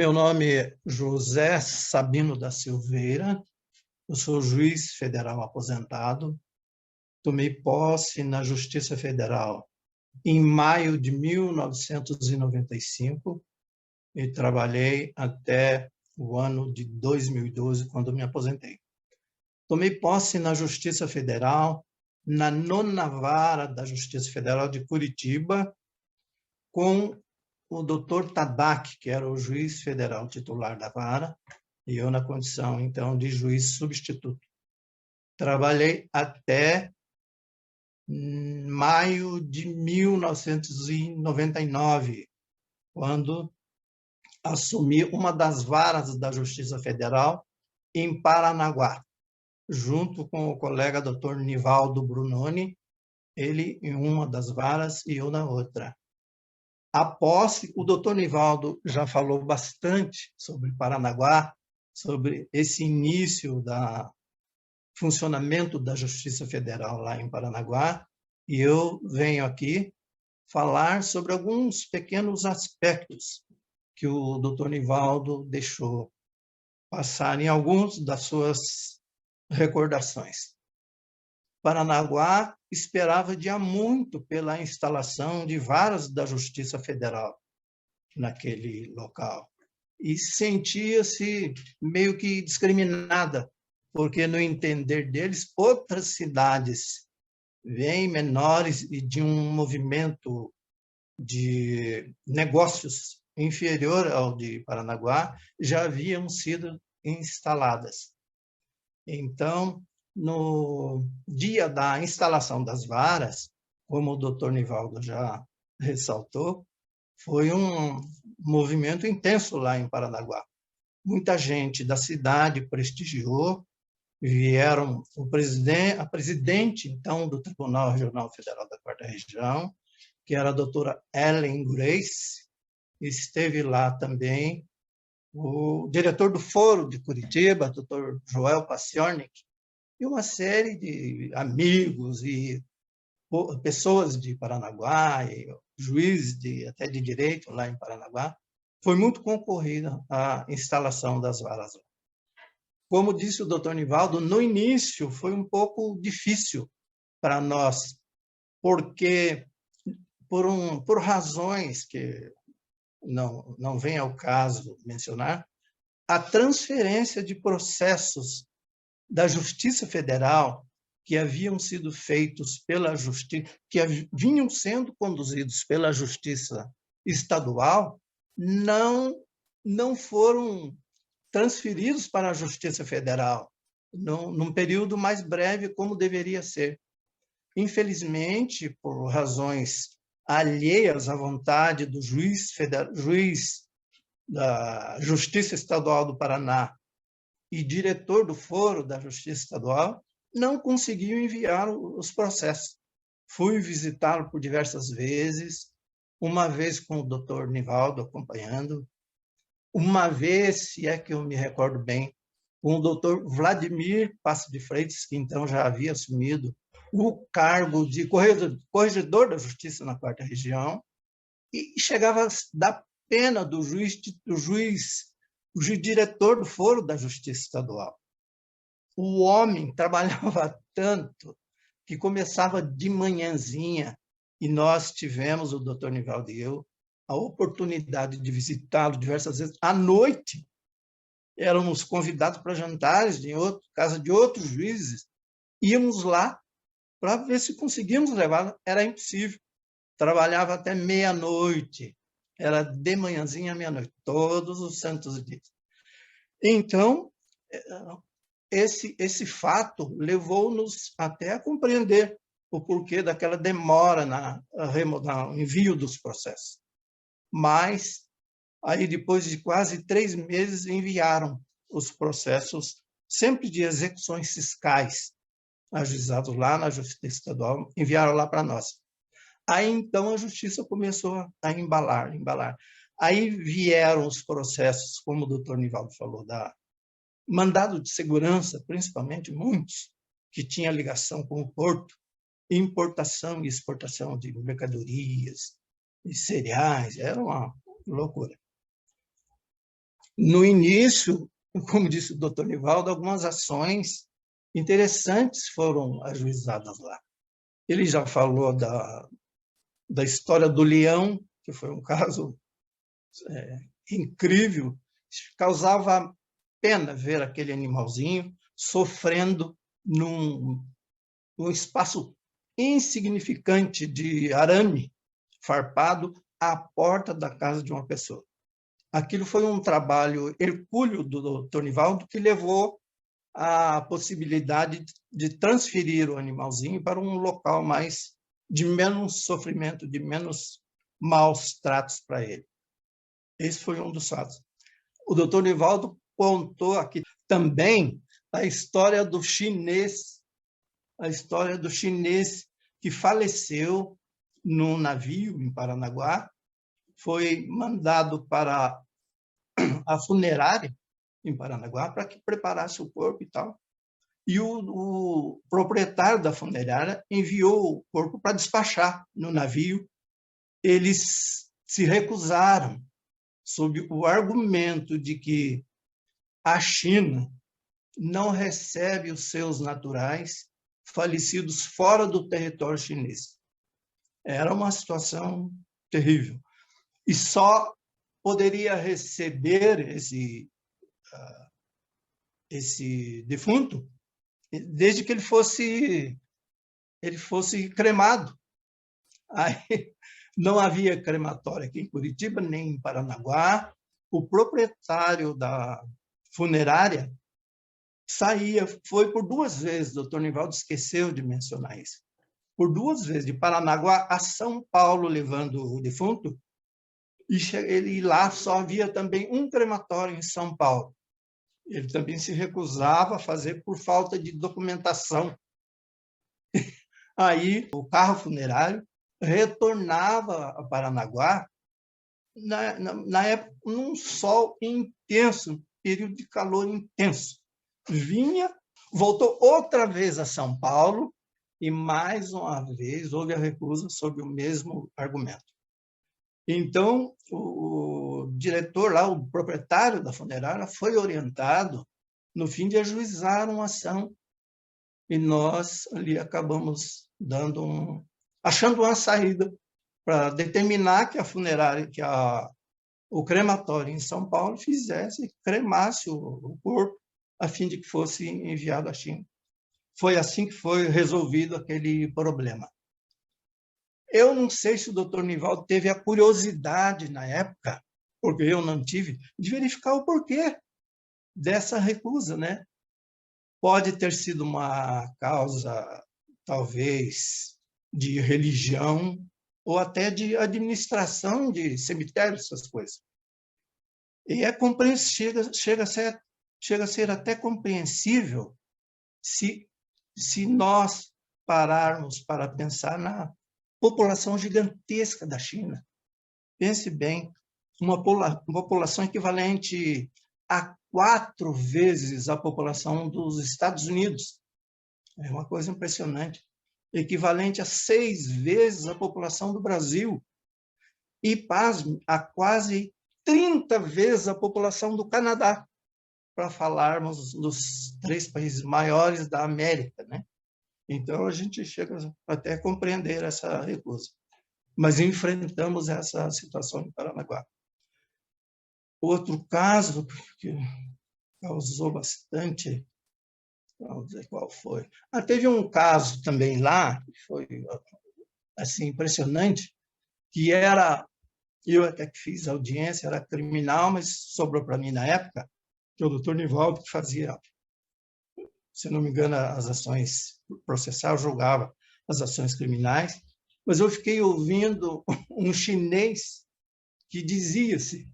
Meu nome é José Sabino da Silveira, eu sou juiz federal aposentado, tomei posse na Justiça Federal em maio de 1995 e trabalhei até o ano de 2012, quando me aposentei. Tomei posse na Justiça Federal, na 9ª Vara da Justiça Federal de Curitiba, com o doutor Tadak, que era o juiz federal titular da vara, e eu na condição, então, de juiz substituto. Trabalhei até maio de 1999, quando assumi uma das varas da Justiça Federal em Paranaguá, junto com o colega doutor Nivaldo Brunoni, ele em uma das varas e eu na outra. A posse, o doutor Nivaldo já falou bastante sobre Paranaguá, sobre esse início do funcionamento da Justiça Federal lá em Paranaguá, e eu venho aqui falar sobre alguns pequenos aspectos que o doutor Nivaldo deixou passar em alguns das suas recordações. Paranaguá esperava de há muito pela instalação de varas da Justiça Federal naquele local e sentia-se meio que discriminada, porque, no entender deles, outras cidades bem menores e de um movimento de negócios inferior ao de Paranaguá já haviam sido instaladas. Então, no dia da instalação das varas, como o doutor Nivaldo já ressaltou, foi um movimento intenso lá em Paranaguá. Muita gente da cidade prestigiou, vieram a presidente, então, do Tribunal Regional Federal da 4ª Região, que era a doutora Ellen Grace, esteve lá também o diretor do Foro de Curitiba, doutor Joel Paciornik, e uma série de amigos e pessoas de Paranaguá, e juízes até de direito lá em Paranaguá. Foi muito concorrida a instalação das varas. Como disse o doutor Nivaldo, no início foi um pouco difícil para nós, porque por razões que não vem ao caso mencionar, a transferência de processos da Justiça Federal que haviam sido feitos pela Justiça, que vinham sendo conduzidos pela Justiça Estadual, não foram transferidos para a Justiça Federal num período mais breve, como deveria ser. Infelizmente, por razões alheias à vontade do juiz da Justiça Estadual do Paraná e diretor do Foro da Justiça Estadual, não conseguiu enviar os processos. Fui visitá-lo por diversas vezes, uma vez com o doutor Nivaldo acompanhando, uma vez, se é que eu me recordo bem, com o doutor Vladimir Passo de Freitas, que então já havia assumido o cargo de corregedor da Justiça na 4ª Região, e chegava da pena do juiz diretor do Foro da Justiça Estadual. O homem trabalhava tanto que começava de manhãzinha, e nós tivemos, o doutor Nivaldo e eu, a oportunidade de visitá-lo diversas vezes. À noite, éramos convidados para jantares em casa de outros juízes, íamos lá para ver se conseguíamos levar, era impossível. Trabalhava até meia-noite, era de manhãzinha à meia-noite, todos os santos dias. Então, esse fato levou-nos até a compreender o porquê daquela demora no envio dos processos. Mas, aí depois de quase 3 meses, enviaram os processos, sempre de execuções fiscais, ajuizados lá na Justiça Estadual, enviaram lá para nós. Aí, então, a Justiça começou a embalar. Aí vieram os processos, como o doutor Nivaldo falou, da mandado de segurança, principalmente muitos, que tinha ligação com o porto, importação e exportação de mercadorias e cereais, era uma loucura. No início, como disse o doutor Nivaldo, algumas ações interessantes foram ajuizadas lá. Ele já falou da história do leão, que foi um caso incrível, causava pena ver aquele animalzinho sofrendo num espaço insignificante de arame farpado à porta da casa de uma pessoa. Aquilo foi um trabalho hercúleo do Dr. Nivaldo que levou à possibilidade de transferir o animalzinho para um local de menos sofrimento, de menos maus tratos para ele. Esse foi um dos fatos. O doutor Nivaldo contou aqui também a história do chinês que faleceu num navio em Paranaguá, foi mandado para a funerária em Paranaguá para que preparasse o corpo e tal. E o proprietário da funerária enviou o corpo para despachar no navio. Eles se recusaram, sob o argumento de que a China não recebe os seus naturais falecidos fora do território chinês. Era uma situação terrível. E só poderia receber esse defunto desde que ele fosse cremado. Aí não havia crematório aqui em Curitiba, nem em Paranaguá. O proprietário da funerária foi por 2 vezes, o doutor Nivaldo esqueceu de mencionar isso, por 2 vezes, de Paranaguá a São Paulo, levando o defunto, e lá só havia também um crematório em São Paulo. Ele também se recusava a fazer por falta de documentação. Aí o carro funerário retornava a Paranaguá na época, num sol intenso, período de calor intenso. Vinha, voltou outra vez a São Paulo e, mais uma vez, houve a recusa sob o mesmo argumento. Então, o diretor lá, o proprietário da funerária, foi orientado, no fim, de ajuizar uma ação. E nós ali acabamos achando uma saída para determinar que a funerária, o crematório em São Paulo cremasse o corpo, a fim de que fosse enviado à China. Foi assim que foi resolvido aquele problema. Eu não sei se o doutor Nivaldo teve a curiosidade na época, porque eu não tive, de verificar o porquê dessa recusa, né? Pode ter sido uma causa, talvez, de religião ou até de administração de cemitérios, essas coisas. E chega a ser até compreensível se nós pararmos para pensar na população gigantesca da China. Pense bem, uma população equivalente a 4 vezes a população dos Estados Unidos. É uma coisa impressionante. Equivalente a 6 vezes a população do Brasil. E, pasme, a quase 30 vezes a população do Canadá, para falarmos dos 3 países maiores da América, né? Então, a gente chega até a compreender essa recusa. Mas enfrentamos essa situação em Paranaguá. Outro caso que causou bastante, vamos dizer qual foi. Teve um caso também lá, que foi assim, impressionante, que eu até que fiz audiência, era criminal, mas sobrou para mim na época, que o doutor Nivaldo que fazia, se não me engano, as ações processais, julgava as ações criminais, mas eu fiquei ouvindo um chinês que dizia-se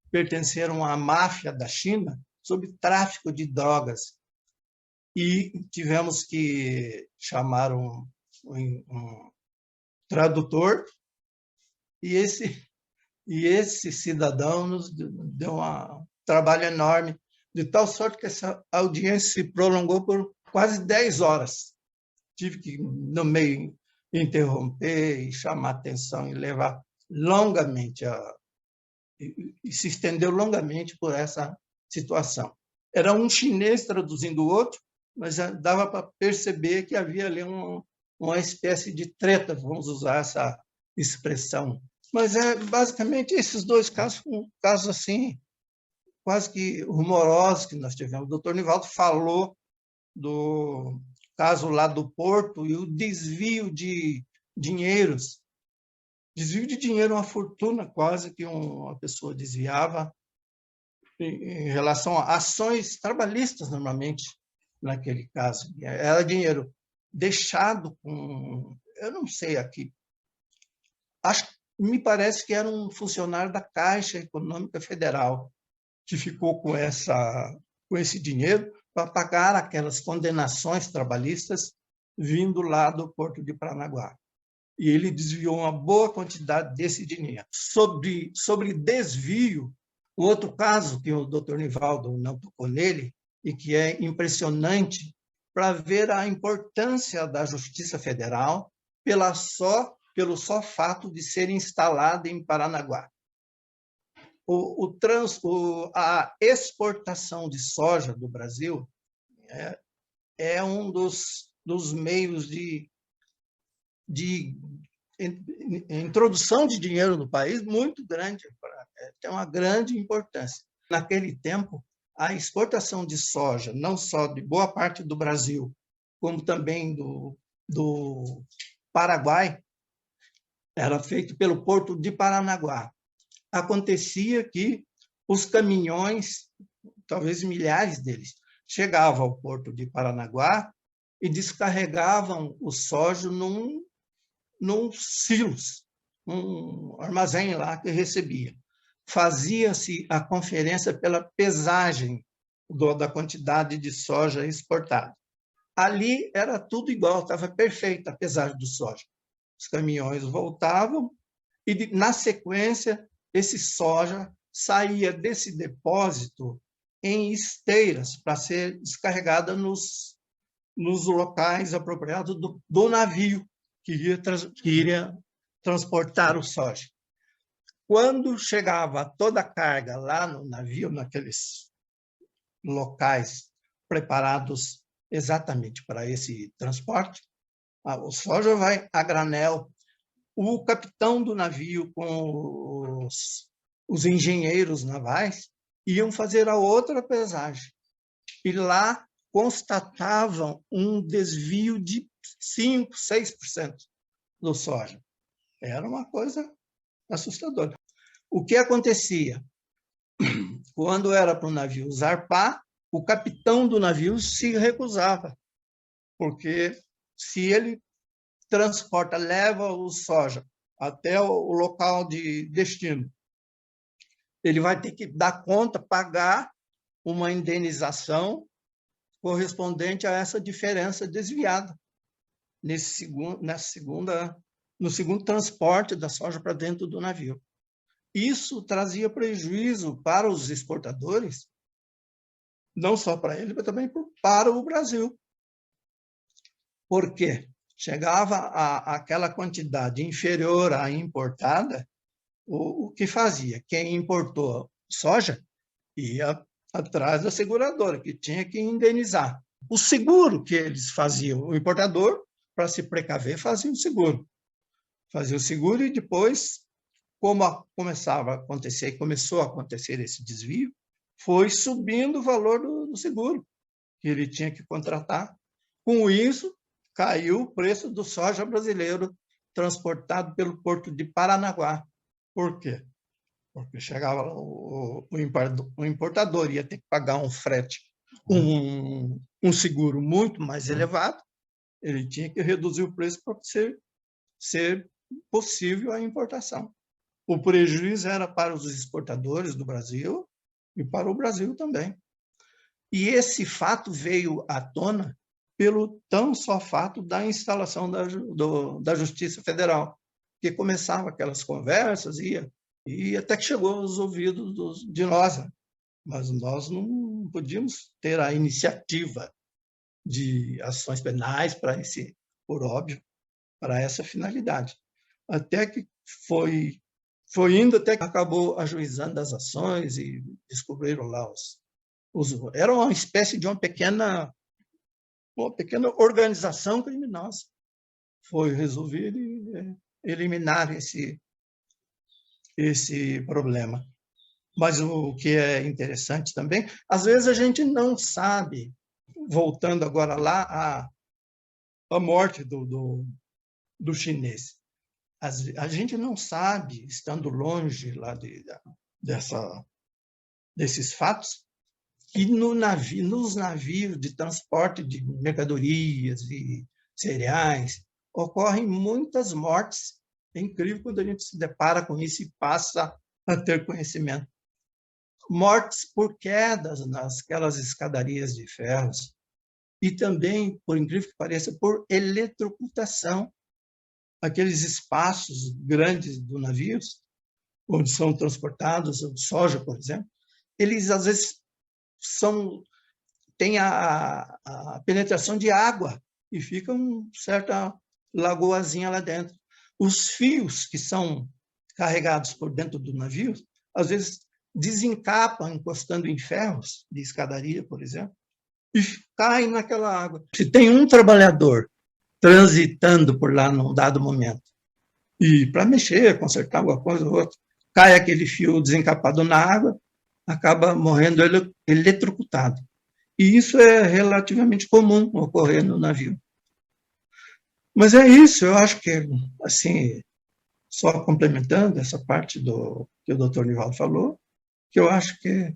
pertencer a uma máfia da China sobre tráfico de drogas. E tivemos que chamar um tradutor, e esse cidadão nos deu um trabalho enorme, de tal sorte que essa audiência se prolongou por quase 10 horas. Tive que, no meio, interromper e chamar atenção e levar longamente e se estendeu longamente por essa situação. Era um chinês traduzindo o outro, mas dava para perceber que havia ali uma espécie de treta, vamos usar essa expressão. Mas basicamente esses dois casos, casos assim, quase que rumorosos que nós tivemos. O doutor Nivaldo falou do caso lá do Porto e o desvio de dinheiros. Desvio de dinheiro, uma fortuna quase que uma pessoa desviava em relação a ações trabalhistas, normalmente, naquele caso. Era dinheiro deixado com... Eu não sei aqui. Me parece que era um funcionário da Caixa Econômica Federal que ficou com esse dinheiro para pagar aquelas condenações trabalhistas vindo lá do Porto de Paranaguá. E ele desviou uma boa quantidade desse dinheiro. Sobre desvio, o outro caso que o doutor Nivaldo não tocou nele, e que é impressionante para ver a importância da Justiça Federal pelo só fato de ser instalada em Paranaguá. A exportação de soja do Brasil é um dos meios de introdução de dinheiro no país muito grande, tem uma grande importância. Naquele tempo, a exportação de soja, não só de boa parte do Brasil, como também do Paraguai, era feito pelo Porto de Paranaguá. Acontecia que os caminhões, talvez milhares deles, chegavam ao Porto de Paranaguá e descarregavam o soja num silos, um armazém lá que recebia. Fazia-se a conferência pela pesagem da quantidade de soja exportada. Ali era tudo igual, estava perfeita a pesagem do soja. Os caminhões voltavam e, na sequência, esse soja saía desse depósito em esteiras para ser descarregada nos locais apropriados do navio que iria transportar o soja. Quando chegava toda a carga lá no navio, naqueles locais preparados exatamente para esse transporte, o soja vai a granel. O capitão do navio com os engenheiros navais iam fazer a outra pesagem. E lá constatavam um desvio de 5%, 6% do soja. Era uma coisa assustadora. O que acontecia? Quando era para o navio zarpar, o capitão do navio se recusava, porque se ele transporta, leva o soja até o local de destino, ele vai ter que dar conta, pagar uma indenização correspondente a essa diferença desviada no segundo transporte da soja para dentro do navio. Isso trazia prejuízo para os exportadores, não só para ele, mas também para o Brasil. Por quê? Chegava àquela quantidade inferior à importada, o que fazia? Quem importou soja ia atrás da seguradora, que tinha que indenizar. O seguro que eles faziam, o importador, para se precaver, fazia o seguro. Fazia o seguro e depois, como começou a acontecer esse desvio, foi subindo o valor do seguro que ele tinha que contratar. Com isso, caiu o preço do soja brasileiro transportado pelo Porto de Paranaguá. Por quê? Porque chegava o importador ia ter que pagar um frete, um seguro muito mais elevado, ele tinha que reduzir o preço para ser possível a importação. O prejuízo era para os exportadores do Brasil e para o Brasil também. E esse fato veio à tona pelo tão só fato da instalação da Justiça Federal, que começava aquelas conversas, e até que chegou aos ouvidos de nós, mas nós não podíamos ter a iniciativa de ações penais por óbvio, para essa finalidade. Até que foi Foi indo até que acabou ajuizando as ações e descobriram lá era uma espécie de uma pequena organização criminosa. Foi resolver eliminar esse problema. Mas o que é interessante também, às vezes a gente não sabe, voltando agora lá à morte do chinês, a gente não sabe, estando longe lá desses fatos, que nos navios de transporte de mercadorias e cereais ocorrem muitas mortes. É incrível quando a gente se depara com isso e passa a ter conhecimento. Mortes por quedas nasquelas escadarias de ferros e também, por incrível que pareça, por eletrocutação. Aqueles espaços grandes do navio, onde são transportados o soja, por exemplo, eles às vezes têm a penetração de água e fica uma certa lagoazinha lá dentro. Os fios que são carregados por dentro do navio, às vezes desencapam encostando em ferros de escadaria, por exemplo, e caem naquela água. Se tem um trabalhador transitando por lá num dado momento, e para mexer, consertar alguma coisa ou outra, cai aquele fio desencapado na água, acaba morrendo eletrocutado. E isso é relativamente comum ocorrer no navio. Mas é isso, eu acho que, assim, só complementando essa parte que o doutor Nivaldo falou, que eu acho que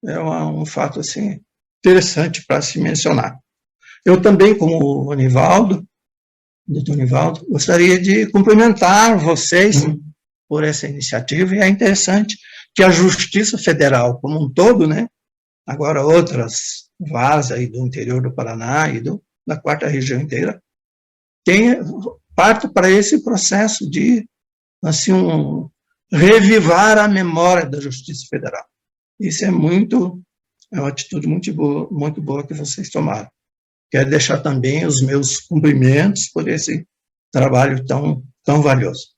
é um fato assim, interessante para se mencionar. Eu também, como o Nivaldo, doutor Nivaldo, gostaria de cumprimentar vocês por essa iniciativa, e é interessante que a Justiça Federal como um todo, né, agora outras varas aí do interior do Paraná e da quarta região inteira, parto para esse processo de assim, revivar a memória da Justiça Federal. Isso é uma atitude muito boa que vocês tomaram. Quero deixar também os meus cumprimentos por esse trabalho tão valioso.